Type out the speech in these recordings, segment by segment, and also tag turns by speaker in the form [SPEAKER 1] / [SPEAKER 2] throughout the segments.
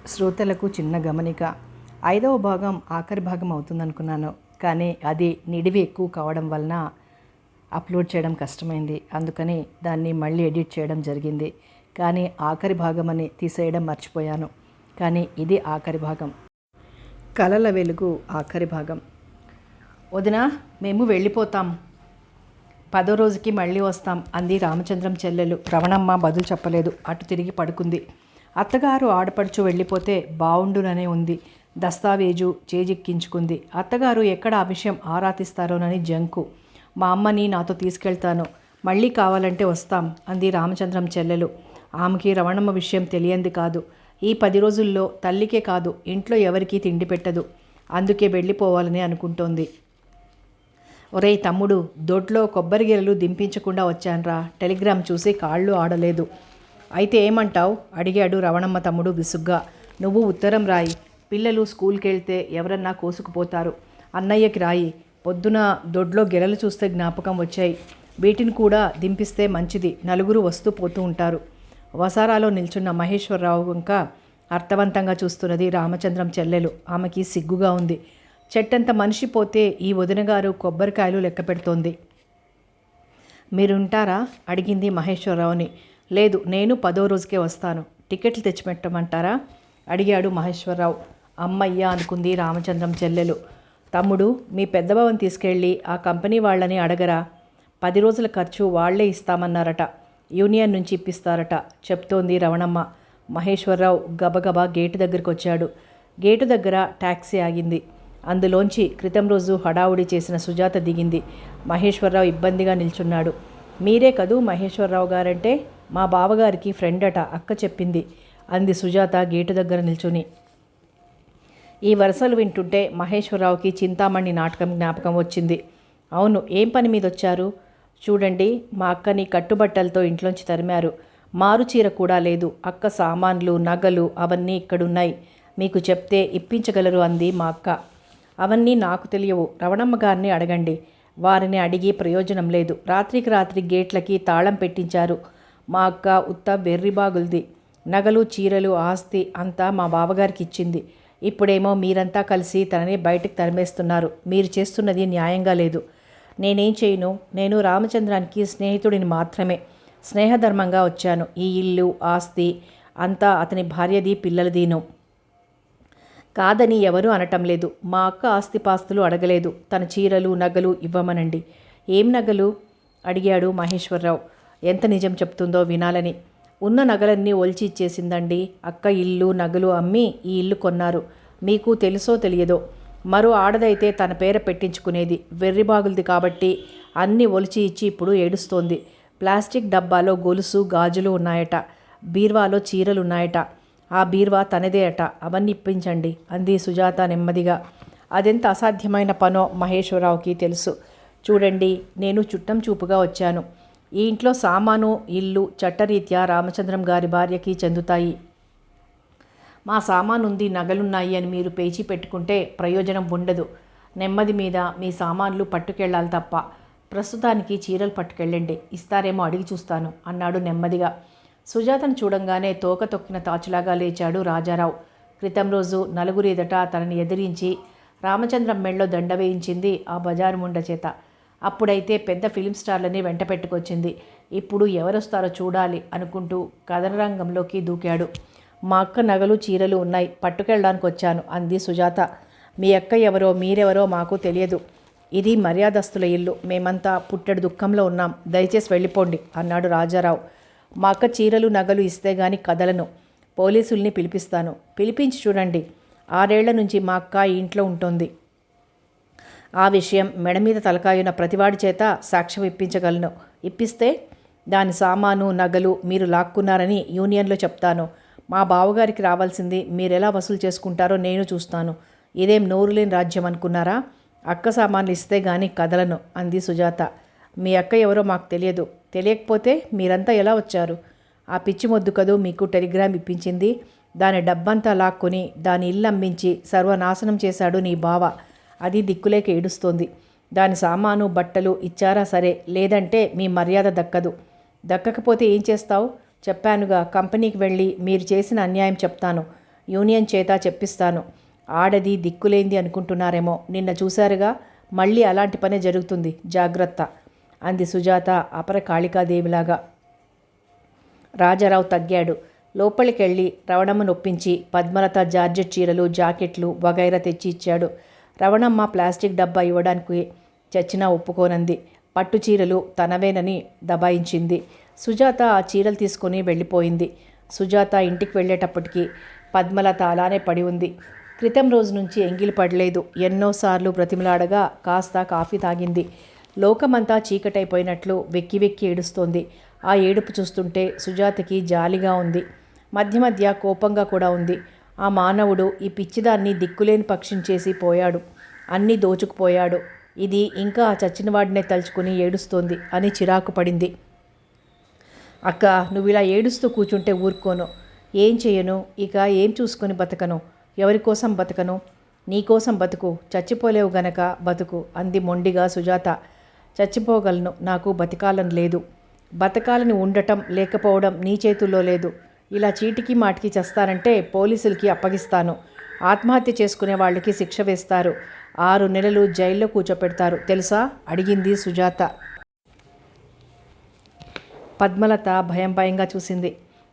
[SPEAKER 1] శ్రోతలకు చిన్న గమనిక. 5వ భాగం ఆఖరి భాగం అవుతుందనుకున్నాను. కానీ అది నిడివి ఎక్కువ కావడం వలన అప్లోడ్ చేయడం కష్టమైంది. అందుకని దాన్ని మళ్ళీ ఎడిట్ చేయడం జరిగింది. కానీ ఆఖరి భాగమని తీసేయడం మర్చిపోయాను. కానీ ఇది ఆఖరి భాగం. కలల వెలుగు ఆఖరి భాగం. వదినా, మేము వెళ్ళిపోతాం. 10వ రోజుకి మళ్ళీ వస్తాం అంది రామచంద్రం చెల్లెలు. రవణమ్మ బదులు చెప్పలేదు. అటు తిరిగి పడుకుంది. అత్తగారు ఆడపడుచు వెళ్ళిపోతే బావుండుననే ఉంది. దస్తావేజు చేజిక్కించుకుంది. అత్తగారు ఎక్కడ ఆ విషయం ఆరా తీస్తారోనని జంకు. మా అమ్మని నాతో తీసుకెళ్తాను, మళ్ళీ కావాలంటే వస్తాం అంది రామచంద్రం చెల్లెలు. ఆమెకి రవణమ్మ విషయం తెలియంది కాదు. ఈ 10 రోజుల్లో తల్లికే కాదు, ఇంట్లో ఎవరికీ తిండి పెట్టదు. అందుకే వెళ్ళిపోవాలని అనుకుంటోంది. ఒరేయ్ తమ్ముడు, దొడ్లో కొబ్బరి గిరలు దింపించకుండా వచ్చాన్రా. టెలిగ్రామ్ చూసి కాళ్ళు ఆడలేదు. అయితే ఏమంటావు అడిగాడు రవణమ్మ తమ్ముడు విసుగ్గా. నువ్వు ఉత్తరం రాయి. పిల్లలు స్కూల్కి వెళ్తే ఎవరన్నా కోసుకుపోతారు. అన్నయ్యకి రాయి. పొద్దున దొడ్లో గిరలు చూస్తే జ్ఞాపకం వచ్చాయి. వీటిని కూడా దింపిస్తే మంచిది. నలుగురు వస్తూ పోతూ ఉంటారు. వసారాలో నిల్చున్న మహేశ్వరరావు ఇంకా అర్థవంతంగా చూస్తున్నది రామచంద్రం చెల్లెలు. ఆమెకి సిగ్గుగా ఉంది. చెట్టంత మనిషి పోతే ఈ వదినగారు కొబ్బరికాయలు లెక్క పెడుతోంది. మీరుంటారా అడిగింది మహేశ్వరరావుని. లేదు, నేను 10వ రోజుకే వస్తాను. టికెట్లు తెచ్చిపెట్టమంటారా అడిగాడు మహేశ్వరరావు. అమ్మయ్య అనుకుంది రామచంద్రం చెల్లెలు. తమ్ముడు, మీ పెద్దబావని తీసుకెళ్ళి ఆ కంపెనీ వాళ్ళని అడగరా. 10 రోజుల ఖర్చు వాళ్లే ఇస్తామన్నారట. యూనియన్ నుంచి ఇప్పిస్తారట చెప్తోంది రవణమ్మ. మహేశ్వరరావు గబగబా గేటు దగ్గరికి వచ్చాడు. గేటు దగ్గర టాక్సీ ఆగింది. అందులోంచి క్రితం రోజు హడావుడి చేసిన సుజాత దిగింది. మహేశ్వరరావు ఇబ్బందిగా నిల్చున్నాడు. మీరే కదూ మహేశ్వరరావు గారంటే? మా బావగారికి ఫ్రెండ్ అట, అక్క చెప్పింది అంది సుజాత గేటు దగ్గర నిల్చుని. ఈ వరుసలు వింటుంటే మహేశ్వరరావుకి చింతామణి నాటకం జ్ఞాపకం వచ్చింది. అవును, ఏం పని మీద వచ్చారు? చూడండి, మా అక్కని కట్టుబట్టలతో ఇంట్లోంచి తరిమారు. మారుచీర కూడా లేదు. అక్క సామాన్లు, నగలు అవన్నీ ఇక్కడున్నాయి. మీకు చెప్తే ఇప్పించగలరు అంది మా అక్క. అవన్నీ నాకు తెలియవు. రవణమ్మ గారిని అడగండి. వారిని అడిగి ప్రయోజనం లేదు. రాత్రికి రాత్రి గేట్లకి తాళం పెట్టించారు. మా అక్క ఉత్త వెర్రిబాగుల్ది. నగలు, చీరలు, ఆస్తి అంతా మా బావగారికి ఇచ్చింది. ఇప్పుడేమో మీరంతా కలిసి తనని బయటకు తరిమేస్తున్నారు. మీరు చేస్తున్నది న్యాయంగా లేదు. నేనేం చేయను? నేను రామచంద్రానికి స్నేహితుడిని మాత్రమే. స్నేహధర్మంగా వచ్చాను. ఈ ఇల్లు, ఆస్తి అంతా అతని భార్యది, పిల్లలదీను. కాదని ఎవరూ అనటం లేదు. మా అక్క ఆస్తిపాస్తులు అడగలేదు. తన చీరలు, నగలు ఇవ్వమనండి. ఏం నగలు అడిగాడు మహేశ్వరరావు. ఎంత నిజం చెప్తుందో వినాలని. ఉన్న నగలన్నీ ఒలిచి ఇచ్చేసిందండి. అక్క ఇల్లు, నగలు అమ్మి ఈ ఇల్లు కొన్నారు. మీకు తెలుసో తెలియదో. మరో ఆడదైతే తన పేర పెట్టించుకునేది. వెర్రిబాగులది కాబట్టి అన్నీ ఒలిచి ఇచ్చి ఇప్పుడు ఏడుస్తోంది. ప్లాస్టిక్ డబ్బాలో గొలుసు, గాజులు ఉన్నాయట. బీర్వాలో చీరలున్నాయట. ఆ బీర్వా తనదే అట. అవన్నీ ఇప్పించండి అంది సుజాత నెమ్మదిగా. అదెంత అసాధ్యమైన పనో మహేశ్వరరావుకి తెలుసు. చూడండి, నేను చుట్టం చూపుగా వచ్చాను. ఈ ఇంట్లో సామాను, ఇల్లు చట్టరీత్యా రామచంద్రం గారి భార్యకి చెందుతాయి. మా సామానుంది, నగలున్నాయి అని మీరు పేచీ పెట్టుకుంటే ప్రయోజనం ఉండదు. నెమ్మది మీద మీ సామాన్లు పట్టుకెళ్ళాలి తప్ప. ప్రస్తుతానికి చీరలు పట్టుకెళ్ళండి. ఇస్తారేమో అడిగి చూస్తాను అన్నాడు నెమ్మదిగా. సుజాతను చూడంగానే తోక తొక్కిన తాచులాగా లేచాడు రాజారావు. క్రితం రోజు నలుగురి ఎదుట తనని ఎదిరించి రామచంద్రం మెళ్ళో దండ వేయించింది ఆ బజారు ముండ చేత. అప్పుడైతే పెద్ద ఫిలిం స్టార్లని వెంట పెట్టుకొచ్చింది. ఇప్పుడు ఎవరొస్తారో చూడాలి అనుకుంటూ కథనరంగంలోకి దూకాడు. మా అక్క నగలు, చీరలు ఉన్నాయి, పట్టుకెళ్ళడానికి వచ్చాను అంది సుజాత. మీ అక్క ఎవరో మీరెవరో మాకు తెలియదు. ఇది మర్యాదస్తుల ఇల్లు. మేమంతా పుట్టెడు దుఃఖంలో ఉన్నాం. దయచేసి వెళ్ళిపోండి అన్నాడు రాజారావు. మా అక్క చీరలు, నగలు ఇస్తే గాని కదలను. పోలీసుల్ని పిలిపిస్తాను. పిలిపించి చూడండి. 6 ఏళ్ల నుంచి మా అక్క ఈ ఇంట్లో ఉంటుంది. ఆ విషయం మెడ మీద తలకాయున ప్రతివాడి చేత సాక్ష్యం ఇప్పించగలను. ఇప్పిస్తే దాని సామాను, నగలు మీరు లాక్కున్నారని యూనియన్లో చెప్తాను. మా బావగారికి రావాల్సింది మీరెలా వసూలు చేసుకుంటారో నేను చూస్తాను. ఇదేం నోరులేని రాజ్యం అనుకున్నారా? అక్క సామాన్లు ఇస్తే గాని కదలను అంది సుజాత. మీ అక్క ఎవరో మాకు తెలియదు. తెలియకపోతే మీరంతా ఎలా వచ్చారు? ఆ పిచ్చి మొద్దు కదూ మీకు టెలిగ్రామ్ ఇప్పించింది. దాని డబ్బంతా లాక్కొని దాని ఇల్లు అమ్మించి సర్వనాశనం చేశాడు నీ బావ. అది దిక్కులేక ఏడుస్తోంది. దాని సామాను, బట్టలు ఇచ్చారా సరే, లేదంటే మీ మర్యాద దక్కదు. దక్కకపోతే ఏం చేస్తావు? చెప్పానుగా, కంపెనీకి వెళ్ళి మీరు చేసిన అన్యాయం చెప్తాను. యూనియన్ చేత చెప్పిస్తాను. ఆడది దిక్కులేంది అనుకుంటున్నారేమో, నిన్న చూశారుగా, మళ్ళీ అలాంటి పనే జరుగుతుంది, జాగ్రత్త అంది సుజాత అపర కాళికాదేవిలాగా. రాజారావు తగ్గాడు. లోపలికెళ్ళి రవణమ్మ నొప్పించి పద్మలత జార్జెట్ చీరలు, జాకెట్లు వగైరా తెచ్చి ఇచ్చాడు. రవణమ్మ ప్లాస్టిక్ డబ్బా ఇవ్వడానికి చచ్చినా ఒప్పుకోనంది. పట్టు చీరలు తనవేనని దబాయించింది. సుజాత ఆ చీరలు తీసుకుని వెళ్ళిపోయింది. సుజాత ఇంటికి వెళ్ళేటప్పటికి పద్మలత అలానే పడి ఉంది. క్రితం రోజు నుంచి ఎంగిలి పడలేదు. ఎన్నోసార్లు బ్రతిమలాడగా కాస్త కాఫీ తాగింది. లోకమంతా చీకటైపోయినట్లు వెక్కి వెక్కి ఏడుస్తోంది. ఆ ఏడుపు చూస్తుంటే సుజాతకి జాలిగా ఉంది. మధ్య మధ్య కోపంగా కూడా ఉంది. ఆ మానవుడు ఈ పిచ్చిదాన్ని దిక్కులేని పక్షిని చేసి పోయాడు. అన్నీ దోచుకుపోయాడు. ఇది ఇంకా ఆ చచ్చినవాడినే తలుచుకుని ఏడుస్తోంది అని చిరాకు పడింది. అక్క, నువ్వు ఇలా ఏడుస్తూ కూర్చుంటే ఊరుకోను. ఏం చేయను? ఇక ఏం చూసుకొని బతకను? ఎవరి కోసం బతకను? నీకోసం బతుకు. చచ్చిపోలేవు గనక బతుకు అంది మొండిగా సుజాత. చచ్చిపోగలను, నాకు బతకాలని లేదు. బతకాలని ఉండటం లేకపోవడం నీ చేతుల్లో లేదు. ఇలా చీటికి మాటికి చేస్తానంటే పోలీసులకి అప్పగిస్తాను. ఆత్మహత్య చేసుకునే వాళ్ళకి శిక్ష వేస్తారు. 6 నెలలు జైల్లో కూర్చోపెడతారు తెలుసా? అడిగింది సుజాత. పద్మలత భయం భయంగా చూసింది.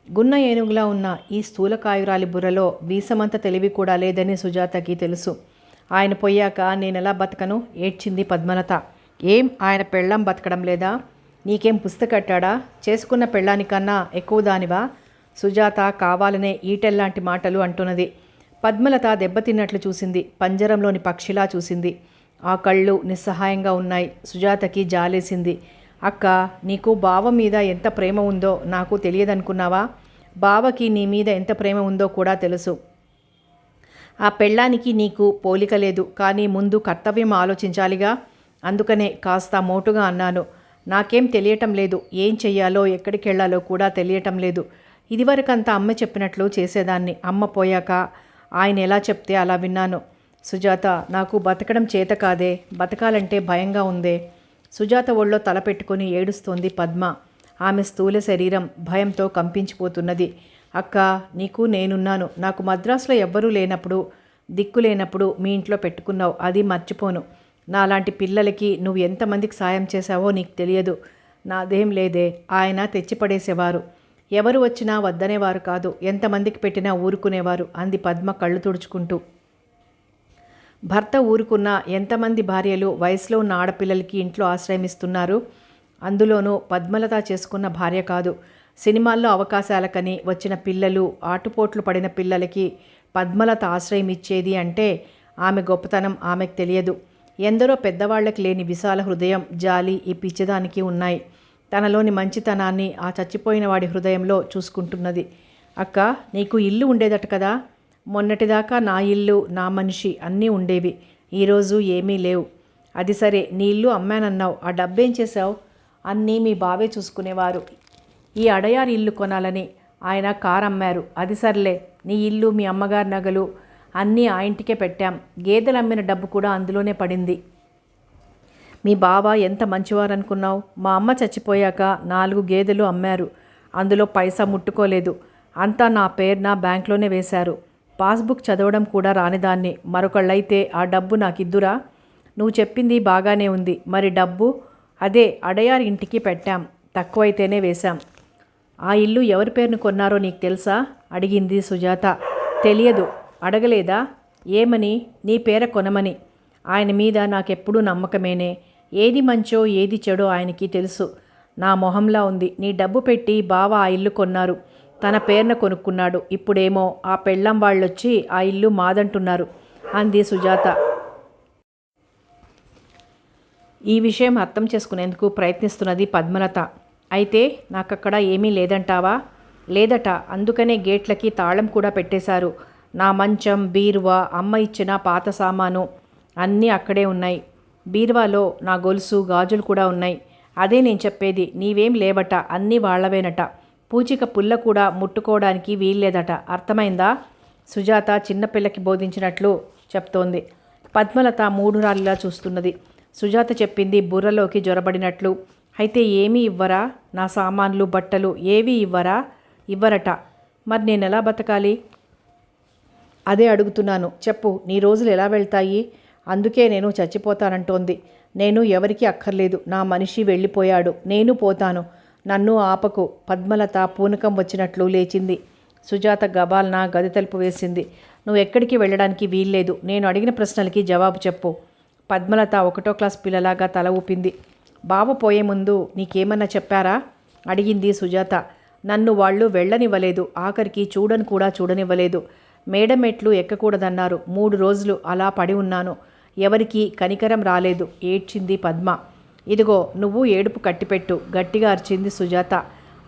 [SPEAKER 1] గున్న ఏనుగులా ఉన్న ఈ స్థూలకాయురాలి బుర్రలో వీసమంత తెలివి కూడా లేదని సుజాతకి తెలుసు. ఆయన పోయాక నేనెలా బతకను? ఏడ్చింది పద్మలత. ఏం, ఆయన పెళ్ళాం బతకడం లేదా? నీకేం పుస్తకట్టాడా? చేసుకున్న పెళ్ళానికన్నా ఎక్కువ దానివా? సుజాత కావాలనే ఈటెల్లాంటి మాటలు అంటున్నది. పద్మలత దెబ్బతిన్నట్లు చూసింది. పంజరంలోని పక్షిలా చూసింది. ఆ కళ్ళు నిస్సహాయంగా ఉన్నాయి. సుజాతకి జాలేసింది. అక్క, నీకు బావ మీద ఎంత ప్రేమ ఉందో నాకు తెలియదనుకున్నావా? బావకి నీ మీద ఎంత ప్రేమ ఉందో కూడా తెలుసు. ఆ పెళ్ళానికి నీకు పోలిక లేదు. కానీ ముందు కర్తవ్యం ఆలోచించాలిగా. అందుకనే కాస్త మోటుగా అన్నాను. నాకేం తెలియటం లేదు. ఏం చెయ్యాలో ఎక్కడికి వెళ్ళాలో కూడా తెలియటం లేదు. ఇదివరకంతా అమ్మ చెప్పినట్లు చేసేదాన్ని. అమ్మ పోయాక ఆయన ఎలా చెప్తే అలా విన్నాను. సుజాత, నాకు బతకడం చేత కాదే. బతకాలంటే భయంగా ఉందే. సుజాత ఒళ్ళో తల పెట్టుకుని ఏడుస్తోంది పద్మ. ఆమె స్థూల శరీరం భయంతో కంపించిపోతున్నది. అక్క, నీకు నేనున్నాను. నాకు మద్రాసులో ఎవ్వరూ లేనప్పుడు, దిక్కు లేనప్పుడు మీ ఇంట్లో పెట్టుకున్నావు. అది మర్చిపోను. నాలాంటి పిల్లలకి నువ్వు ఎంతమందికి సాయం చేశావో నీకు తెలియదు. నాదేం లేదే. ఆయన తెచ్చిపడేసేవారు. ఎవరు వచ్చినా వద్దనేవారు కాదు. ఎంతమందికి పెట్టినా ఊరుకునేవారు అంది పద్మ కళ్ళు తుడుచుకుంటూ. భర్త ఊరుకున్న ఎంతమంది భార్యలు వయసులో ఉన్న ఆడపిల్లలకి ఇంట్లో ఆశ్రయమిస్తున్నారు. అందులోనూ పద్మలత చేసుకున్న భార్య కాదు. సినిమాల్లో అవకాశాలకని వచ్చిన పిల్లలు, ఆటుపోట్లు పడిన పిల్లలకి పద్మలత ఆశ్రయం ఇచ్చేది అంటే ఆమె గొప్పతనం ఆమెకు తెలియదు. ఎందరో పెద్దవాళ్లకు లేని విశాల హృదయం, జాలి ఈ పిచ్చిదానికి ఉన్నాయి. తనలోని మంచితనాన్ని ఆ చచ్చిపోయిన వాడి హృదయంలో చూసుకుంటున్నది. అక్క, నీకు ఇల్లు ఉండేదట కదా? మొన్నటిదాకా నా ఇల్లు, నా మనిషి అన్నీ ఉండేవి. ఈరోజు ఏమీ లేవు. అది సరే, నీ ఇల్లు అమ్మానన్నావు. ఆ డబ్బేం చేశావు? అన్నీ మీ బావే చూసుకునేవారు. ఈ అడయారి ఇల్లు కొనాలని ఆయన కారు అమ్మారు. అది సర్లే, నీ ఇల్లు, మీ అమ్మగారి నగలు అన్నీ ఆ ఇంటికే పెట్టాం. గేదెలు అమ్మిన డబ్బు కూడా అందులోనే పడింది. మీ బావ ఎంత మంచివారు అనుకున్నావు? మా అమ్మ చచ్చిపోయాక 4 గేదెలు అమ్మారు. అందులో పైసా ముట్టుకోలేదు. అంతా నా పేరున బ్యాంక్లోనే వేశారు. పాస్బుక్ చదవడం కూడా రానిదాన్ని. మరొకళ్ళైతే ఆ డబ్బు నాకిద్దురా? నువ్వు చెప్పింది బాగానే ఉంది. మరి డబ్బు? అదే అడయారి ఇంటికి పెట్టాం. తక్కువైతేనే వేశాం. ఆ ఇల్లు ఎవరి పేరును కొన్నారో నీకు తెలుసా? అడిగింది సుజాత. తెలియదు. అడగలేదా? ఏమని? నీ పేర కొనమని. ఆయన మీద నాకెప్పుడూ నమ్మకమేనే. ఏది మంచో ఏది చెడో ఆయనకి తెలుసు. నా మొహంలా ఉంది. నీ డబ్బు పెట్టి బావ ఆ ఇల్లు కొన్నారు. తన పేరున కొనుక్కున్నాడు. ఇప్పుడేమో ఆ పెళ్ళం వాళ్ళొచ్చి ఆ ఇల్లు మాదంటున్నారు అంది సుజాత. ఈ విషయం అర్థం చేసుకునేందుకు ప్రయత్నిస్తున్నది పద్మలత. అయితే నాకక్కడ ఏమీ లేదంటావా? లేదట. అందుకనే గేట్లకి తాళం కూడా పెట్టేశారు. నా మంచం, బీరువా, అమ్మ ఇచ్చిన పాత సామాను అన్నీ అక్కడే ఉన్నాయి. బీరువాలో నా గొలుసు, గాజులు కూడా ఉన్నాయి. అదే నేను చెప్పేది. నీవేం లేవట. అన్నీ వాళ్లవేనట. పూచిక పుల్ల కూడా ముట్టుకోవడానికి వీల్లేదట. అర్థమైందా? సుజాత చిన్నపిల్లకి బోధించినట్లు చెప్తోంది. పద్మలత మూఢురాలిలా చూస్తున్నది. సుజాత చెప్పింది బుర్రలోకి జొరబడినట్లు. అయితే ఏమీ ఇవ్వరా? నా సామాన్లు, బట్టలు ఏవీ ఇవ్వరా? ఇవ్వరట. మరి నేనెలా బతకాలి? అదే అడుగుతున్నాను, చెప్పు, నీ రోజులు ఎలా వెళ్తాయి? అందుకే నేను చచ్చిపోతానంటోంది. నేను ఎవరికీ అక్కర్లేదు, నా మనిషి వెళ్ళిపోయాడు, నేను పోతాను, నన్ను ఆపకు. పద్మలత పూనకం వచ్చినట్లు లేచింది. సుజాత గబాల్న గది తలుపు వేసింది. నువ్వు ఎక్కడికి వెళ్ళడానికి వీల్లేదు, నేను అడిగిన ప్రశ్నలకి జవాబు చెప్పు. పద్మలత 1వ క్లాస్ పిల్లలాగా తల ఊపింది. బావ పోయే ముందు నీకేమన్నా చెప్పారా? అడిగింది సుజాత. నన్ను వాళ్ళు వెళ్ళనివ్వలేదు, ఆఖరికి చూడని కూడా చూడనివ్వలేదు. మేడమెట్లు ఎక్కకూడదన్నారు. 3 రోజులు అలా పడి ఉన్నాను. ఎవరికీ కనికరం రాలేదు. ఏడ్చింది పద్మ. ఇదిగో నువ్వు ఏడుపు కట్టిపెట్టు, గట్టిగా అరిచింది సుజాత.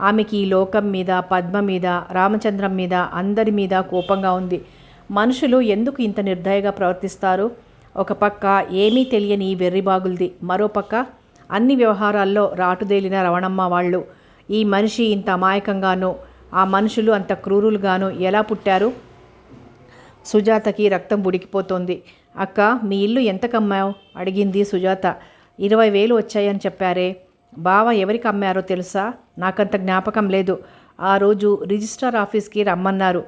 [SPEAKER 1] ఆమెకి ఈ లోకం మీద, పద్మ మీద, రామచంద్రం మీద, అందరి మీద కోపంగా ఉంది. మనుషులు ఎందుకు ఇంత నిర్దయగా ప్రవర్తిస్తారు? ఒక పక్క ఏమీ తెలియని ఈ వెర్రిబాగుల్ది, మరోపక్క అన్ని వ్యవహారాల్లో రాటుదేలిన రవణమ్మ వాళ్ళు. ఈ మనిషి ఇంత అమాయకంగానూ, ఆ మనుషులు అంత క్రూరులుగానూ ఎలా పుట్టారు? సుజాతకి రక్తం ఉడికిపోతోంది. అక్క, మీ ఇల్లు ఎంతకమ్మావు? అడిగింది సుజాత. 20,000 వచ్చాయని చెప్పారే. బావ ఎవరికి అమ్మారో తెలుసా? నాకంత జ్ఞాపకం లేదు. ఆ రోజు రిజిస్ట్రార్ ఆఫీస్కి రమ్మన్నారు,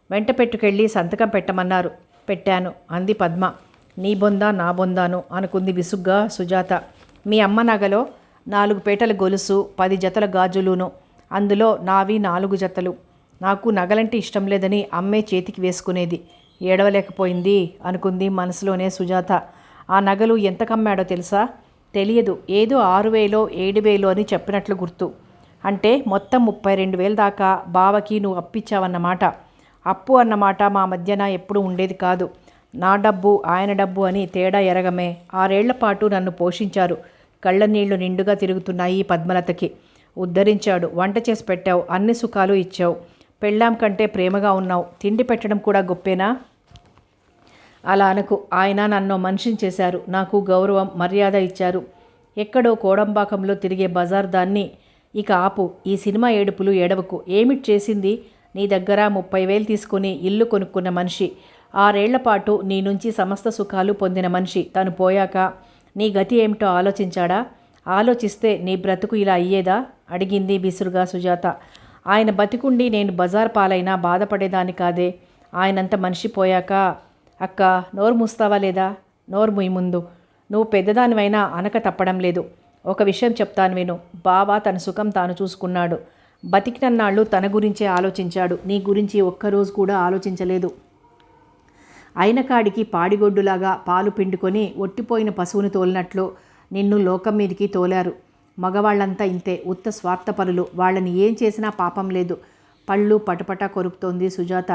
[SPEAKER 1] వెంట పెట్టుకెళ్ళి సంతకం పెట్టమన్నారు. పెట్టాను అంది పద్మ. నీ బొందా నా బొందాను అనుకుంది విసుగ్గా సుజాత. మీ అమ్మ నగలో 4 పేటల గొలుసు, 10 జతల గాజులును, అందులో నావి 4 జతలు. నాకు నగలంటే ఇష్టం లేదని అమ్మే చేతికి వేసుకునేది. ఏడవలేకపోయింది అనుకుంది మనసులోనే సుజాత. ఆ నగలు ఎంత కమ్మాడో తెలుసా? తెలియదు, ఏదో 6,000 7,000 అని చెప్పినట్లు గుర్తు. అంటే మొత్తం 32,000 దాకా బావకి నువ్వు అప్పిచ్చావన్నమాట. అప్పు అన్నమాట మా మధ్యన ఎప్పుడు ఉండేది కాదు. నా డబ్బు ఆయన డబ్బు అని తేడా ఎరగమే. 6 ఏళ్ల పాటు నన్ను పోషించారు. కళ్ళ నీళ్లు నిండుగా తిరుగుతున్నాయి పద్మలతకి. ఉద్ధరించాడు, వంట చేసి పెట్టావు, అన్ని సుఖాలు ఇచ్చావు. పెళ్ళాం కంటే ప్రేమగా ఉన్నావు. తిండి పెట్టడం కూడా గొప్పేనా? అలా అనకు. ఆయన నన్ను మనిషిని చేశారు. నాకు గౌరవం, మర్యాద ఇచ్చారు. ఎక్కడో కోడంబాకంలో తిరిగే బజార్ దాన్ని. ఇక ఆపు ఈ సినిమా ఏడుపులు, ఏడవకు. ఏమిటి చేసింది? నీ దగ్గర 30,000 తీసుకుని ఇల్లు కొనుక్కున్న మనిషి, 6 ఏళ్ల పాటు నీ నుంచి సమస్త సుఖాలు పొందిన మనిషి, తను పోయాక నీ గతి ఏమిటో ఆలోచించాడా? ఆలోచిస్తే నీ బ్రతుకు ఇలా అయ్యేదా? అడిగింది విసురుగా సుజాత. ఆయన బతికుండి నేను బజార్ పాలైనా బాధపడేదాన్ని కాదే. ఆయనంత మనిషి పోయాక. అక్క, నోరు మూస్తావా లేదా? నోరు ముయ్యి ముందు. నువ్వు పెద్దదానివైనా అనక తప్పడం లేదు. ఒక విషయం చెప్తాను విను. బావ తన సుఖం తాను చూసుకున్నాడు. బతికినన్నాళ్ళు తన గురించే ఆలోచించాడు. నీ గురించి ఒక్కరోజు కూడా ఆలోచించలేదు. అయిన కాడికి పాడిగొడ్డులాగా పాలు పిండుకొని ఒట్టిపోయిన పశువుని తోలినట్లు నిన్ను లోకం మీదికి తోలారు. మగవాళ్ళంతా ఇంతే, ఉత్త స్వార్థపరులు. వాళ్ళని ఏం చేసినా పాపం లేదు. పళ్ళు పటపట కొరుకుతోంది సుజాత.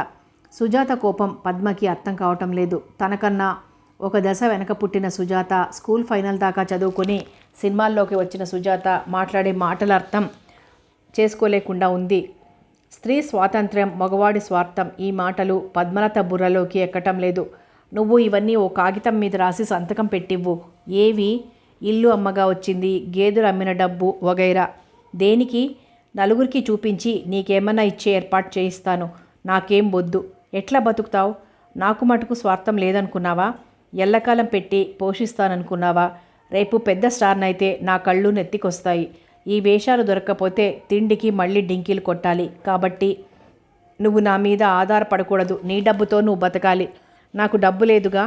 [SPEAKER 1] సుజాత కోపం పద్మకి అర్థం కావటం లేదు. తనకన్నా ఒక దశ వెనక పుట్టిన సుజాత, స్కూల్ ఫైనల్ దాకా చదువుకొని సినిమాల్లోకి వచ్చిన సుజాత మాట్లాడే మాటల అర్థం చేసుకోలేకుండా ఉంది. స్త్రీ స్వాతంత్ర్యం, మగవాడి స్వార్థం, ఈ మాటలు పద్మలత బుర్రలోకి ఎక్కటం లేదు. నువ్వు ఇవన్నీ ఓ కాగితం మీద రాసి సంతకం పెట్టివ్వు. ఏవి? ఇల్లు అమ్మగా వచ్చింది, గేదెలు అమ్మిన డబ్బు వగైరా. దేనికి? నలుగురికి చూపించి నీకేమన్నా ఇచ్చే ఏర్పాటు చేయిస్తాను. నాకేం వద్దు. ఎట్లా బతుకుతావు? నాకు మటుకు స్వార్థం లేదనుకున్నావా? ఎల్లకాలం పెట్టి పోషిస్తాననుకున్నావా? రేపు పెద్ద స్టార్నైతే నా కళ్ళు నెత్తికొస్తాయి. ఈ వేషాలు దొరక్కపోతే తిండికి మళ్ళీ డింకీలు కొట్టాలి. కాబట్టి నువ్వు నా మీద ఆధారపడకూడదు. నీ డబ్బుతో నువ్వు బతకాలి. నాకు డబ్బు లేదుగా.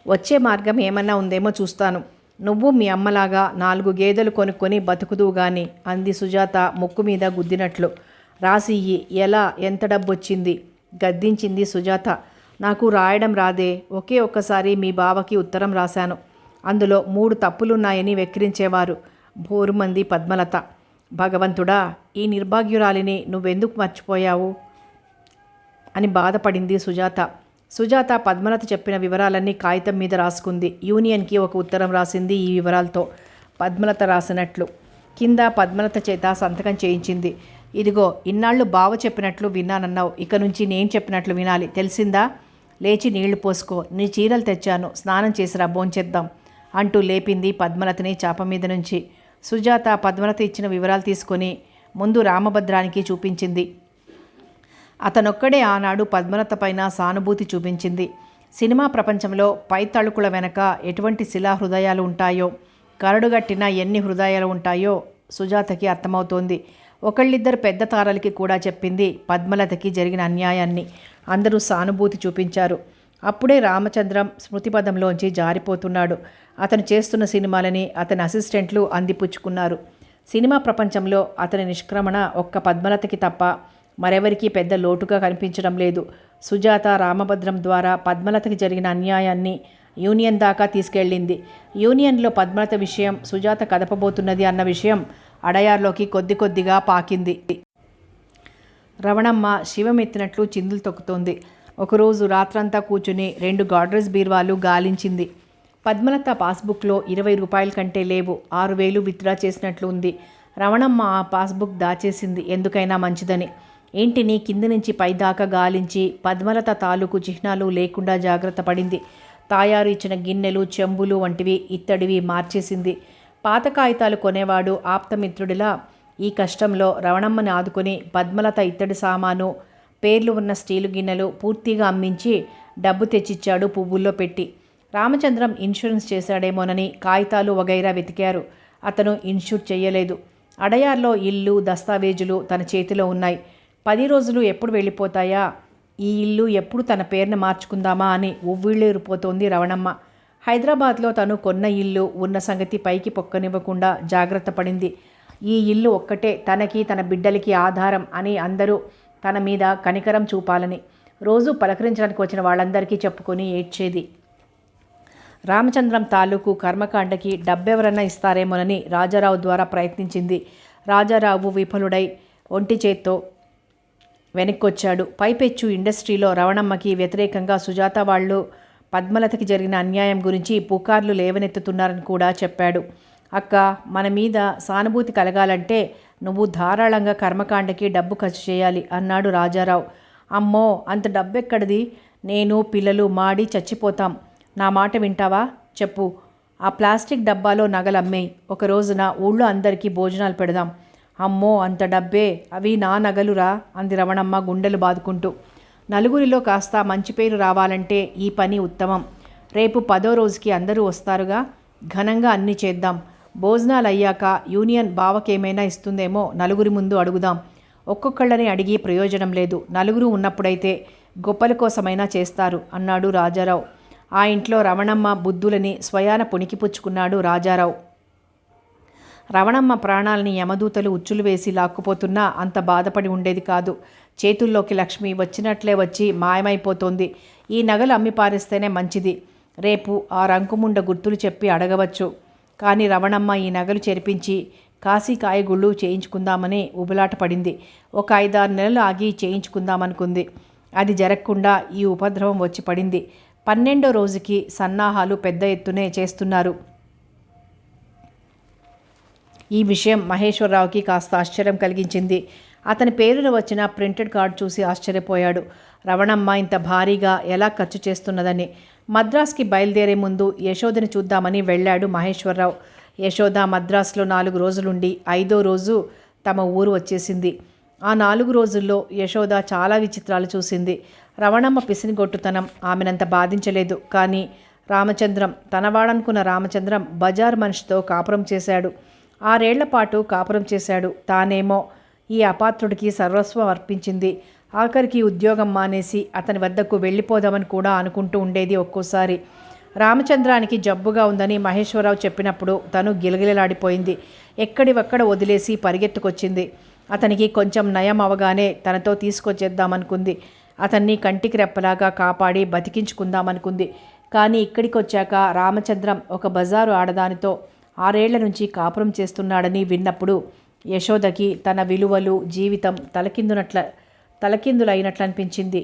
[SPEAKER 1] వచ్చే మార్గం ఏమన్నా ఉందేమో చూస్తాను. నువ్వు మీ అమ్మలాగా 4 గేదెలు కొనుక్కొని బతుకుదువు గాని అంది సుజాత ముక్కు మీద గుద్దినట్లు. రాసి ఇయ్యి. ఎలా? ఎంత డబ్బు వచ్చింది? గద్దించింది సుజాత. నాకు రాయడం రాదే. ఒక్కసారి మీ బావకి ఉత్తరం రాశాను. అందులో 3 తప్పులున్నాయని వెక్కిరించేవారు. బోరుమంది పద్మలత. భగవంతుడా, ఈ నిర్భాగ్యురాలిని నువ్వెందుకు మర్చిపోయావు అని బాధపడింది సుజాత. సుజాత పద్మలత చెప్పిన వివరాలన్నీ కాగితం మీద రాసుకుంది. యూనియన్కి ఒక ఉత్తరం రాసింది ఈ వివరాలతో. పద్మలత రాసినట్లు. కింద పద్మలత చేత సంతకం చేయించింది. ఇదిగో, ఇన్నాళ్ళు బావ చెప్పినట్లు విన్నానన్నావు. ఇక నుంచి నేను చెప్పినట్లు వినాలి. తెలిసిందా? లేచి నీళ్లు పోసుకో. నీ చీరలు తెచ్చాను, స్నానం చేసిరా, భోంచేద్దాం అంటూ లేపింది పద్మలతని చాప మీద నుంచి. సుజాత పద్మలత ఇచ్చిన వివరాలు తీసుకొని ముందు రామభద్రానికి చూపించింది. అతనొక్కడే ఆనాడు పద్మలత పైన సానుభూతి చూపించింది. సినిమా ప్రపంచంలో పై తళుకుల వెనక ఎటువంటి శిలా హృదయాలు ఉంటాయో, కరడుగట్టిన ఎన్ని హృదయాలు ఉంటాయో సుజాతకి అర్థమవుతోంది. ఒకళ్ళిద్దరు పెద్ద తారలకి కూడా చెప్పింది పద్మలతకి జరిగిన అన్యాయాన్ని. అందరూ సానుభూతి చూపించారు. అప్పుడే రామచంద్రం స్మృతిపథంలోంచి జారిపోతున్నాడు. అతను చేస్తున్న సినిమాలని అతని అసిస్టెంట్లు అందిపుచ్చుకున్నారు. సినిమా ప్రపంచంలో అతని నిష్క్రమణ ఒక్క పద్మలతకి తప్ప మరెవరికీ పెద్ద లోటుగా కనిపించడం లేదు. సుజాత రామభద్రం ద్వారా పద్మలతకి జరిగిన అన్యాయాన్ని యూనియన్ దాకా తీసుకెళ్ళింది. యూనియన్లో పద్మలత విషయం సుజాత కదపబోతున్నది అన్న విషయం అడయార్లోకి కొద్ది కొద్దిగా పాకింది. రవణమ్మ శివమెత్తినట్లు చిందులు తొక్కుతోంది. ఒకరోజు రాత్రంతా కూర్చుని 2 గాడ్రేజ్ బీర్వాలు గాలించింది. పద్మలత పాస్బుక్లో 20 రూపాయల కంటే లేవు. 6,000 విత్డ్రా చేసినట్లు ఉంది. రవణమ్మ ఆ పాస్బుక్ దాచేసింది, ఎందుకైనా మంచిదని. ఇంటిని కింది నుంచి పైదాకా గాలించి పద్మలత తాలూకు చిహ్నాలు లేకుండా జాగ్రత్త పడింది. తాయారు ఇచ్చిన గిన్నెలు, చెంబులు వంటివి ఇత్తడివి మార్చేసింది. పాత కాగితాలు కొనేవాడు ఆప్తమిత్రుడిలా ఈ కష్టంలో రవణమ్మని ఆదుకొని పద్మలత ఇత్తడి సామాను, పేర్లు ఉన్న స్టీలు గిన్నెలు పూర్తిగా అమ్మించి డబ్బు తెచ్చిచ్చాడు పువ్వుల్లో పెట్టి. రామచంద్రం ఇన్సూరెన్స్ చేశాడేమోనని కాగితాలు వగైరా వెతికారు. అతను ఇన్సూర్ చేయలేదు. అడయార్లో ఇల్లు, దస్తావేజులు తన చేతిలో ఉన్నాయి. 10 రోజులు ఎప్పుడు వెళ్ళిపోతాయా, ఈ ఇల్లు ఎప్పుడు తన పేరును మార్చుకుందామా అని ఉవ్విళ్ళూరిపోతోంది రవణమ్మ. హైదరాబాద్లో తను కొన్న ఇల్లు ఉన్న సంగతి పైకి పొక్కనివ్వకుండా జాగ్రత్త పడింది. ఈ ఇల్లు ఒక్కటే తనకి తన బిడ్డలకి ఆధారం అని అందరూ తన మీద కనికరం చూపాలని రోజు పలకరించడానికి వచ్చిన వాళ్ళందరికీ చెప్పుకొని ఏడ్చేది. రామచంద్రం తాలూకు కర్మకాండకి డబ్బెవరన్నా ఇస్తారేమోనని రాజారావు ద్వారా ప్రయత్నించింది. రాజారావు విఫలుడై ఒంటి చేత్తో వెనక్కొచ్చాడు. పైపెచ్చు ఇండస్ట్రీలో రవణమ్మకి వ్యతిరేకంగా సుజాత వాళ్ళు పద్మలతకి జరిగిన అన్యాయం గురించి పుకార్లు లేవనెత్తుతున్నారని కూడా చెప్పాడు. అక్క, మన మీద సానుభూతి కలగాలంటే నువ్వు ధారాళంగా కర్మకాండకి డబ్బు ఖర్చు చేయాలి అన్నాడు రాజారావు. అమ్మో, అంత డబ్బెక్కడిది? నేను పిల్లలు మాడి చచ్చిపోతాం. నా మాట వింటావా? చెప్పు. ఆ ప్లాస్టిక్ డబ్బాలో నగలు అమ్మేయి. ఒక రోజున ఊళ్ళో అందరికీ భోజనాలు పెడదాం. అమ్మో, అంత డబ్బే? అవి నా నగలురా అంది రవణమ్మ గుండెలు బాదుకుంటూ. నలుగురిలో కాస్త మంచి పేరు రావాలంటే ఈ పని ఉత్తమం. రేపు 10వ రోజుకి అందరూ వస్తారుగా, ఘనంగా అన్నీ చేద్దాం. భోజనాలు అయ్యాక యూనియన్ బావకేమైనా ఇస్తుందేమో నలుగురి ముందు అడుగుదాం. ఒక్కొక్కళ్ళని అడిగి ప్రయోజనం లేదు. నలుగురు ఉన్నప్పుడైతే గొప్పల కోసమైనా చేస్తారు అన్నాడు రాజారావు. ఆ ఇంట్లో రవణమ్మ బుద్ధులని స్వయాన పుణికిపుచ్చుకున్నాడు రాజారావు. రవణమ్మ ప్రాణాలని యమదూతలు ఉచ్చులు వేసి లాక్కుపోతున్నా అంత బాధపడి ఉండేది కాదు. చేతుల్లోకి లక్ష్మి వచ్చినట్లే వచ్చి మాయమైపోతోంది. ఈ నగలు అమ్మి పారేస్తేనే మంచిది. రేపు ఆ రంకుముండ గుర్తులు చెప్పి అడగవచ్చు. కానీ రవణమ్మ ఈ నగలు చెరిపించి కాశీకాయగుళ్ళు చేయించుకుందామని ఉబలాట పడింది. ఒక 5-6 నెలలు ఆగి చేయించుకుందామనుకుంది. అది జరగకుండా ఈ ఉపద్రవం వచ్చి పడింది. 12వ రోజుకి సన్నాహాలు పెద్ద ఎత్తునే చేస్తున్నారు. ఈ విషయం మహేశ్వరరావుకి కాస్త ఆశ్చర్యం కలిగించింది. అతని పేరున వచ్చిన ప్రింటెడ్ కార్డు చూసి ఆశ్చర్యపోయాడు. రవణమ్మ ఇంత భారీగా ఎలా ఖర్చు చేస్తున్నదని. మద్రాస్కి బయలుదేరే ముందు యశోదని చూద్దామని వెళ్ళాడు మహేశ్వరరావు. యశోద మద్రాసులో 4 రోజులుండి 5వ రోజు తమ ఊరు వచ్చేసింది. ఆ 4 రోజుల్లో యశోద చాలా విచిత్రాలు చూసింది. రవణమ్మ పిసినిగొట్టుతనం ఆమెనంత బాధించలేదు. కానీ రామచంద్రం, తనవాడనుకున్న రామచంద్రం బజార్ మనిషితో కాపురం చేశాడు. 6 ఏళ్ల పాటు కాపురం చేశాడు. తానేమో ఈ అపాత్రుడికి సర్వస్వం అర్పించింది. ఆఖరికి ఉద్యోగం మానేసి అతని వద్దకు వెళ్ళిపోదామని కూడా అనుకుంటూ ఉండేది ఒక్కోసారి. రామచంద్రానికి జబ్బుగా ఉందని మహేశ్వరరావు చెప్పినప్పుడు తను గిలగిలలాడిపోయింది. ఎక్కడివక్కడ వదిలేసి పరిగెత్తుకొచ్చింది. అతనికి కొంచెం నయం అవగానే తనతో తీసుకొచ్చేద్దామనుకుంది. అతన్ని కంటికి రెప్పలాగా కాపాడి బతికించుకుందామనుకుంది. కానీ ఇక్కడికి వచ్చాక రామచంద్రం ఒక బజారు ఆడదానితో 6 ఏళ్ల నుంచి కాపురం చేస్తున్నాడని విన్నప్పుడు యశోదకి తన విలువలు, జీవితం తలకిందులైనట్లు అనిపించింది.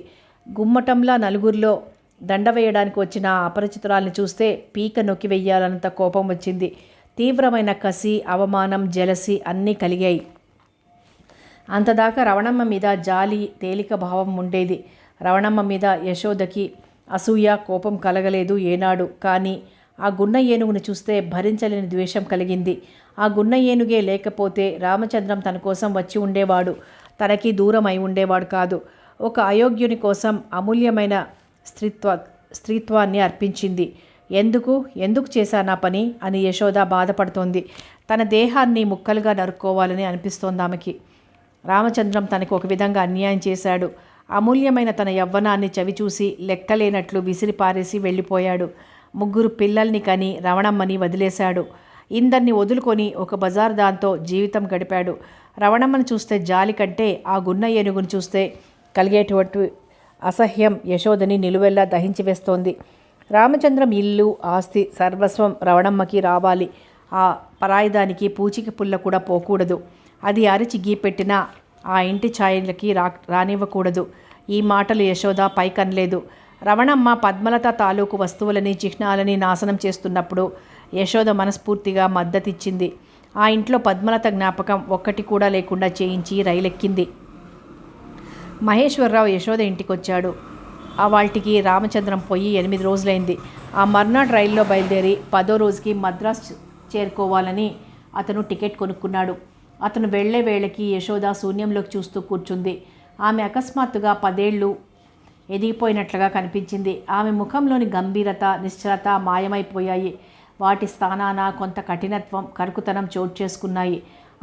[SPEAKER 1] గుమ్మటంలా నలుగురిలో దండ వేయడానికి వచ్చిన ఆ అపరిచితురాల్ని చూస్తే పీక నొక్కి వెయ్యాలన్నంత కోపం వచ్చింది. తీవ్రమైన కసి, అవమానం, జలసి అన్నీ కలిగాయి. అంతదాకా రవణమ్మ మీద జాలి, తేలిక భావం ఉండేది. రవణమ్మ మీద యశోదకి అసూయ, కోపం కలగలేదు ఏనాడు. కానీ ఆ గున్న ఏనుగును చూస్తే భరించలేని ద్వేషం కలిగింది. ఆ గున్న ఏనుగే లేకపోతే రామచంద్రం తన కోసం వచ్చి ఉండేవాడు. తనకి దూరం అయి ఉండేవాడు కాదు. ఒక అయోగ్యుని కోసం అమూల్యమైన స్త్రీత్వాన్ని అర్పించింది. ఎందుకు చేశానా పని అని యశోద బాధపడుతోంది. తన దేహాన్ని ముక్కలుగా నరుక్కోవాలని అనిపిస్తోంది ఆమెకి. రామచంద్రం తనకు ఒక విధంగా అన్యాయం చేశాడు. అమూల్యమైన తన యవ్వనాన్ని చవిచూసి లెక్కలేనట్లు విసిరిపారేసి వెళ్ళిపోయాడు. 3 పిల్లల్ని కని రవణమ్మని వదిలేశాడు. ఇందరిని వదులుకొని ఒక బజార్ దాంతో జీవితం గడిపాడు. రవణమ్మను చూస్తే జాలి కంటే ఆ గున్న ఏనుగును చూస్తే కలిగేటువంటి అసహ్యం యశోదని నిలువెల్లా దహించి వేస్తోంది. రామచంద్రం ఇల్లు, ఆస్తి, సర్వస్వం రవణమ్మకి రావాలి. ఆ పరాయిదానికి పూచికి పుల్ల కూడా పోకూడదు. అది అరిచి గీపెట్టినా ఆ ఇంటి ఛాయలకి రానివ్వకూడదు. ఈ మాటలు యశోద పైకనలేదు. రవణమ్మ పద్మలత తాలూకు వస్తువులని, చిహ్నాలని నాశనం చేస్తున్నప్పుడు యశోద మనస్ఫూర్తిగా మద్దతిచ్చింది. ఆ ఇంట్లో పద్మలత జ్ఞాపకం ఒక్కటి కూడా లేకుండా చేయించి రైలెక్కింది. మహేశ్వరరావు యశోద ఇంటికొచ్చాడు. వాటికి రామచంద్రం పోయి 8 రోజులైంది. ఆ మర్నాడు రైల్లో బయలుదేరి 10వ రోజుకి మద్రాస్ చేరుకోవాలని అతను టికెట్ కొనుక్కున్నాడు. అతను వెళ్లే వేళకి యశోద శూన్యంలోకి చూస్తూ కూర్చుంది. ఆమె అకస్మాత్తుగా 10 ఏళ్ళు ఎదిగిపోయినట్లుగా కనిపించింది. ఆమె ముఖంలోని గంభీరత, నిశ్చలత మాయమైపోయాయి. వాటి స్థానాన కొంత కఠినత్వం, కరుకుతనం చోటు చేసుకున్నాయి.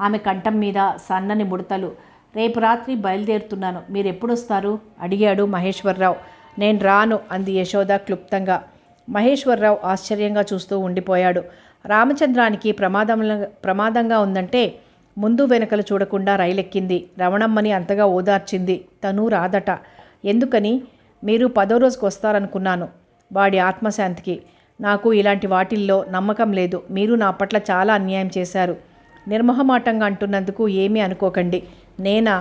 [SPEAKER 1] ఆమె కంఠం మీద సన్నని ముడతలు. రేపు రాత్రి బయలుదేరుతున్నాను, మీరెప్పుడొస్తారు అడిగాడు మహేశ్వరరావు. నేను రాను అంది యశోద క్లుప్తంగా. మహేశ్వరరావు ఆశ్చర్యంగా చూస్తూ ఉండిపోయాడు. రామచంద్రానికి ప్రమాదంగా ఉందంటే ముందు వెనకలు చూడకుండా రైలెక్కింది. రవణమ్మని అంతగా ఓదార్చింది. తను రాదట. ఎందుకని? మీరు 10వ రోజుకు వస్తారనుకున్నాను. వాడి ఆత్మశాంతికి. నాకు ఇలాంటి వాటిల్లో నమ్మకం లేదు. మీరు నా పట్ల చాలా అన్యాయం చేశారు. నిర్మోహమాటంగా అంటున్నందుకు ఏమీ అనుకోకండి. నేనా?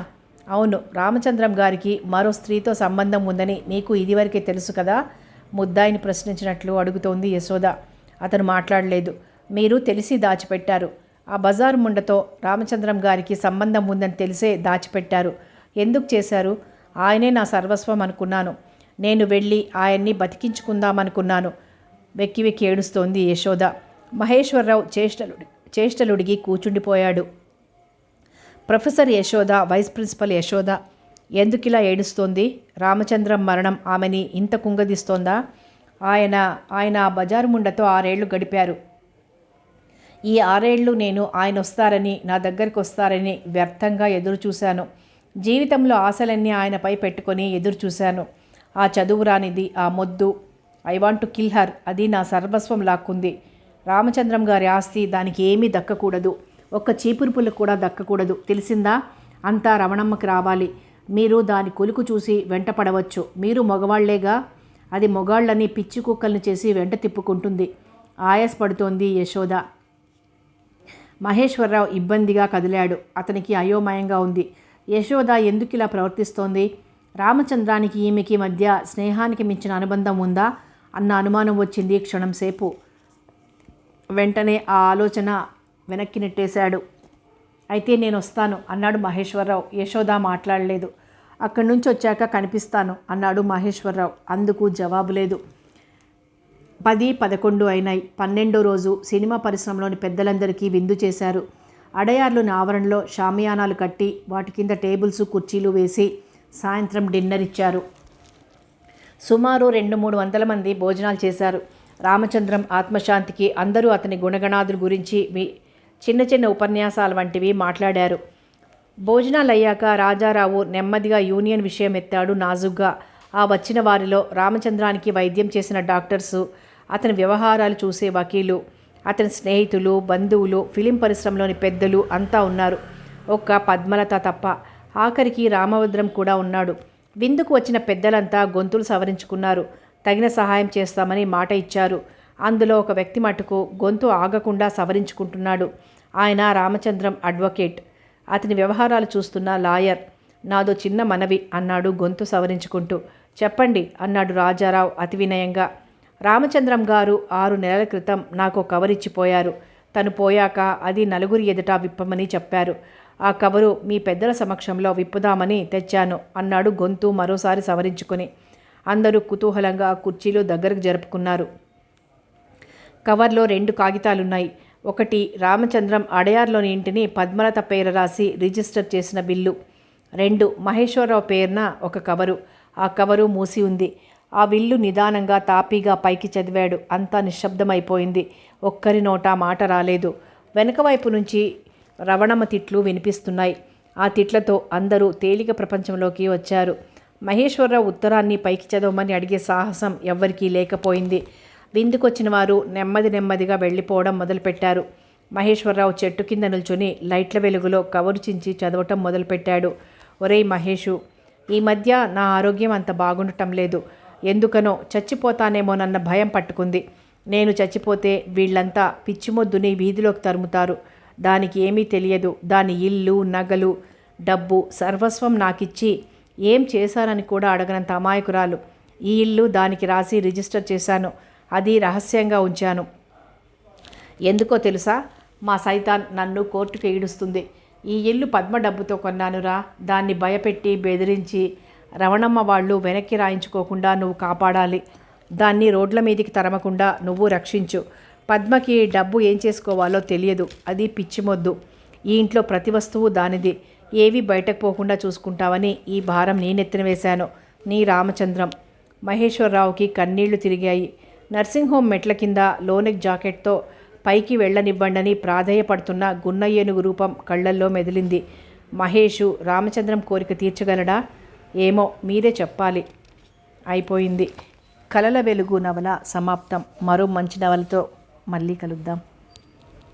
[SPEAKER 1] అవును, రామచంద్రం గారికి మరో స్త్రీతో సంబంధం ఉందని నీకు ఇదివరకే తెలుసు కదా? ముద్దాయిని ప్రశ్నించినట్లు అడుగుతోంది యశోద. అతను మాట్లాడలేదు. మీరు తెలిసి దాచిపెట్టారు. ఆ బజారు ముండతో రామచంద్రం గారికి సంబంధం ఉందని తెలిసే దాచిపెట్టారు. ఎందుకు చేశారు? ఆయనే నా సర్వస్వం అనుకున్నాను. నేను వెళ్ళి ఆయన్ని బతికించుకుందామనుకున్నాను. వెక్కి వెక్కి ఏడుస్తోంది యశోద. మహేశ్వరరావు చేష్టలుడిగి కూచుండిపోయాడు. Professor Yashoda, vice principal Yashoda ఎందుకిలా ఏడుస్తోంది? రామచంద్రం మరణం ఆమెని ఇంత కుంగదీస్తోందా? ఆయన ఆ బజారు ముండతో 6 ఏళ్లు గడిపారు. ఈ 6 ఏళ్లు నేను ఆయన వస్తారని, నా దగ్గరికి వస్తారని వ్యర్థంగా ఎదురు చూశాను. జీవితంలో ఆశలన్నీ ఆయనపై పెట్టుకొని ఎదురు చూశాను. ఆ చదువు రానిది, ఆ మొద్దు, I want to kill her, అది నా సర్వస్వం లాక్కుంది. రామచంద్రం గారి ఆస్తి దానికి ఏమీ దక్కకూడదు. ఒక్క చీపురు పుల్ల కూడా దక్కకూడదు. తెలిసిందా? అంతా రవణమ్మకి రావాలి. మీరు దాని కొలుకు చూసి వెంట పడవచ్చు. మీరు మగవాళ్లేగా. అది మొగాళ్ళని పిచ్చి కుక్కల్ని చేసి వెంట తిప్పుకుంటుంది. ఆయాసపడుతోంది యశోద. మహేశ్వరరావు ఇబ్బందిగా కదిలాడు. అతనికి అయోమయంగా ఉంది. యశోద ఎందుకు ఇలా ప్రవర్తిస్తోంది? రామచంద్రానికి ఈమెకి మధ్య స్నేహానికి మించిన అనుబంధం ఉందా అన్న అనుమానం వచ్చింది క్షణం సేపు. వెంటనే ఆ ఆలోచన వెనక్కి నెట్టేశాడు. అయితే నేను వస్తాను అన్నాడు మహేశ్వరరావు. యశోద మాట్లాడలేదు. అక్కడి నుంచి వచ్చాక కనిపిస్తాను అన్నాడు మహేశ్వరరావు. అందుకు జవాబు లేదు. 10, 11 అయినాయి. 12వ రోజు సినిమా పరిశ్రమలోని పెద్దలందరికీ విందు చేశారు. అడయార్లోని ఆవరణలో షామియానాలు కట్టి వాటి కింద టేబుల్స్, కుర్చీలు వేసి సాయంత్రం డిన్నర్ ఇచ్చారు. సుమారు 200-300 మంది భోజనాలు చేశారు. రామచంద్రం ఆత్మశాంతికి అందరూ అతని గుణగణాదుల గురించి చిన్న చిన్న ఉపన్యాసాల వంటివి మాట్లాడారు. భోజనాలు అయ్యాక రాజారావు నెమ్మదిగా యూనియన్ విషయం ఎత్తాడు నాజుగ్గా. ఆ వచ్చిన వారిలో రామచంద్రానికి వైద్యం చేసిన డాక్టర్సు, అతని వ్యవహారాలు చూసే వకీలు, అతని స్నేహితులు, బంధువులు, ఫిలిం పరిశ్రమలోని పెద్దలు అంతా ఉన్నారు. ఒక్క పద్మలత తప్ప. ఆఖరికి రామభద్రం కూడా ఉన్నాడు. విందుకు వచ్చిన పెద్దలంతా గొంతులు సవరించుకున్నారు. తగిన సహాయం చేస్తామని మాట ఇచ్చారు. అందులో ఒక వ్యక్తి మటుకు గొంతు ఆగకుండా సవరించుకుంటున్నాడు. ఆయన రామచంద్రం అడ్వకేట్. అతని వ్యవహారాలు చూస్తున్న లాయర్. నాదో చిన్న మనవి అన్నాడు గొంతు సవరించుకుంటూ. చెప్పండి అన్నాడు రాజారావు అతి వినయంగా. రామచంద్రం గారు 6 నెలల క్రితం నాకు కవర్ ఇచ్చిపోయారు. తను పోయాక అది నలుగురి ఎదుట విప్పమని చెప్పారు. ఆ కవరు మీ పెద్దల సమక్షంలో విప్పుదామని తెచ్చాను అన్నాడు గొంతు మరోసారి సవరించుకొని. అందరూ కుతూహలంగా కుర్చీలు దగ్గరకు జరుపుకున్నారు. కవర్లో 2 కాగితాలున్నాయి. ఒకటి రామచంద్రం అడయార్లోని ఇంటిని పద్మలత పేర రాసి రిజిస్టర్ చేసిన బిల్లు. 2 మహేశ్వరరావు పేరున ఒక కవరు. ఆ కవరు మూసి ఉంది. ఆ బిల్లు నిదానంగా తాపీగా పైకి చదివాడు. అంతా నిశ్శబ్దమైపోయింది. ఒక్కరి నోట మాట రాలేదు. వెనకవైపు నుంచి రవణమ్మ తిట్లు వినిపిస్తున్నాయి. ఆ తిట్లతో అందరూ తేలిక ప్రపంచంలోకి వచ్చారు. మహేశ్వరరావు ఉత్తరాన్ని పైకి చదవమని అడిగే సాహసం ఎవ్వరికీ లేకపోయింది. విందుకొచ్చిన వారు నెమ్మదిగా వెళ్ళిపోవడం మొదలుపెట్టారు. మహేశ్వరరావు చెట్టు కింద నిల్చుని లైట్ల వెలుగులో కవరు చించి చదవటం మొదలుపెట్టాడు. ఒరేయ్ మహేషు, ఈ మధ్య నా ఆరోగ్యం అంత బాగుండటం లేదు. ఎందుకనో చచ్చిపోతానేమోనన్న భయం పట్టుకుంది. నేను చచ్చిపోతే వీళ్ళంతా పిచ్చిమొద్దుని వీధిలోకి తరుముతారు. దానికి ఏమీ తెలియదు. దాని ఇల్లు, నగలు, డబ్బు సర్వస్వం నాకిచ్చి ఏం చేశారని కూడా అడగనంత అమాయకురాలు. ఈ ఇల్లు దానికి రాసి రిజిస్టర్ చేశాను. అది రహస్యంగా ఉంచాను. ఎందుకో తెలుసా? మా సైతాన్ నన్ను కోర్టుకు ఈడుస్తుంది. ఈ ఇల్లు పద్మ డబ్బుతో కొన్నానురా. దాన్ని భయపెట్టి బెదిరించి రవణమ్మ వాళ్ళు వెనక్కి రాయించుకోకుండా నువ్వు కాపాడాలి. దాన్ని రోడ్ల మీదికి తరమకుండా నువ్వు రక్షించు. పద్మకి డబ్బు ఏం చేసుకోవాలో తెలియదు. అది పిచ్చిమొద్దు. ఈ ఇంట్లో ప్రతి వస్తువు దానిది. ఏవి బయటకు పోకుండా చూసుకుంటావని ఈ భారం నేనెత్తిన వేశాను. నీ రామచంద్రం. మహేశ్వరరావుకి కన్నీళ్లు తిరిగాయి. నర్సింగ్ హోమ్ మెట్ల కింద లోనెక్ జాకెట్తో పైకి వెళ్ళనివ్వండని ప్రాధేయపడుతున్న గున్న ఏనుగు రూపం కళ్ళల్లో మెదిలింది. మహేషు రామచంద్రం కోరిక తీర్చగలడా? ఏమో మీరే చెప్పాలి. అయిపోయింది. కలల వెలుగు నవల సమాప్తం. మరో మంచి నవలతో మళ్ళీ కలుద్దాం.